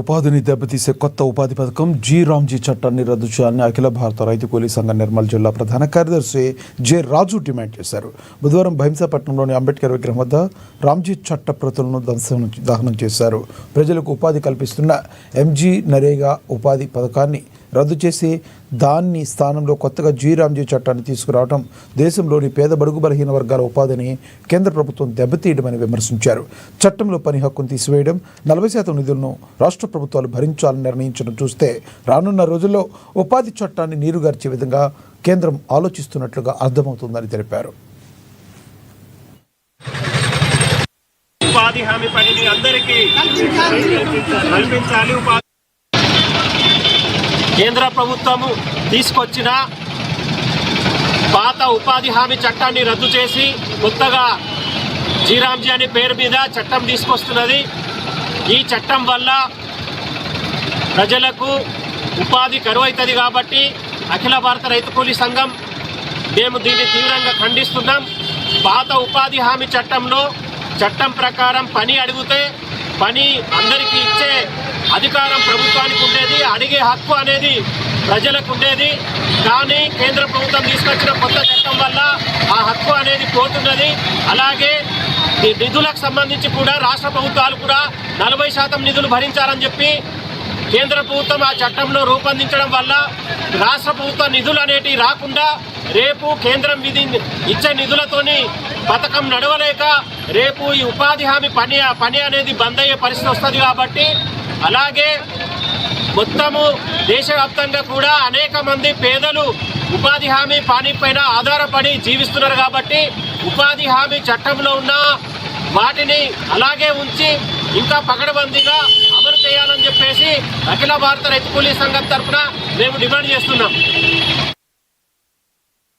ఉపాధిని దెబ్బతీసే కొత్త ఉపాధి పథకం జి రామ్జీ చట్టాన్ని రద్దు చేయాలని అఖిల భారత రైతు కూలీ సంఘం నిర్మల్ జిల్లా ప్రధాన కార్యదర్శి జె రాజు డిమాండ్ చేశారు. బుధవారం భైంసాపట్నంలోని అంబేద్కర్ విగ్రహం వద్ద రామ్జీ చట్ట ప్రతులను దహనం చేశారు. ప్రజలకు ఉపాధి కల్పిస్తున్న ఎంజీ నరేగా ఉపాధి పథకాన్ని రద్దు చేసి దాని స్థానంలో కొత్తగా జి రామ్జీ చట్టాన్ని తీసుకురావడం దేశంలోని పేద బడుగు బలహీన వర్గాల ఉపాధిని కేంద్ర ప్రభుత్వం దెబ్బతీయడమని విమర్శించారు. చట్టంలో పని హక్కును తీసివేయడం, 40% నిధులను రాష్ట్ర ప్రభుత్వాలు భరించాలని నిర్ణయించడం చూస్తే రానున్న రోజుల్లో ఉపాధి చట్టాన్ని నీరుగార్చే విధంగా కేంద్రం ఆలోచిస్తున్నట్లుగా అర్థమవుతుందని తెలిపారు. ఉపాధి హామీ పనిని అందరికీ కల్పించాలి. కేంద్ర ప్రభుత్వము తీసుకొచ్చిన పాత ఉపాధి హామీ చట్టాన్ని రద్దు చేసి కొత్తగా జి రామ్జీ అనే పేరు మీద చట్టం తీసుకొస్తున్నది. ఈ చట్టం వల్ల ప్రజలకు ఉపాధి కరువవుతుంది కాబట్టి అఖిల భారత రైతు కూలీ సంఘం మేము దీన్ని తీవ్రంగా ఖండిస్తున్నాం. పాత ఉపాధి హామీ చట్టంలో చట్టం ప్రకారం పని అడిగితే పని అందరికీ ఇచ్చే అధికారం ప్రభుత్వానికి ఉండేది, అడిగే హక్కు అనేది ప్రజలకు ఉండేది. కానీ కేంద్ర ప్రభుత్వం తీసుకొచ్చిన కొత్త చట్టం వల్ల ఆ హక్కు అనేది పోతున్నది. అలాగే నిధులకు సంబంధించి కూడా రాష్ట్ర ప్రభుత్వాలు కూడా 40% నిధులు భరించాలని చెప్పి కేంద్ర ప్రభుత్వం ఆ చట్టంలో రూపొందించడం వల్ల రాష్ట్ర ప్రభుత్వ నిధులు అనేటివి రాకుండా రేపు కేంద్రం ఇచ్చే నిధులతోని పథకం నడవలేక రేపు ఈ ఉపాధి హామీ పని అనేది బంద్ అయ్యే పరిస్థితి వస్తుంది. కాబట్టి అలాగే మొత్తము దేశవ్యాప్తంగా కూడా అనేక మంది పేదలు ఉపాధి హామీ పని పైన ఆధారపడి జీవిస్తున్నారు. కాబట్టి ఉపాధి హామీ చట్టంలో ఉన్న వాటిని అలాగే ఉంచి ఇంకా పకడ్బందీగా అమలు చేయాలని చెప్పేసి అఖిల భారత రైతు కూలీ సంఘం తరఫున మేము డిమాండ్ చేస్తున్నాం.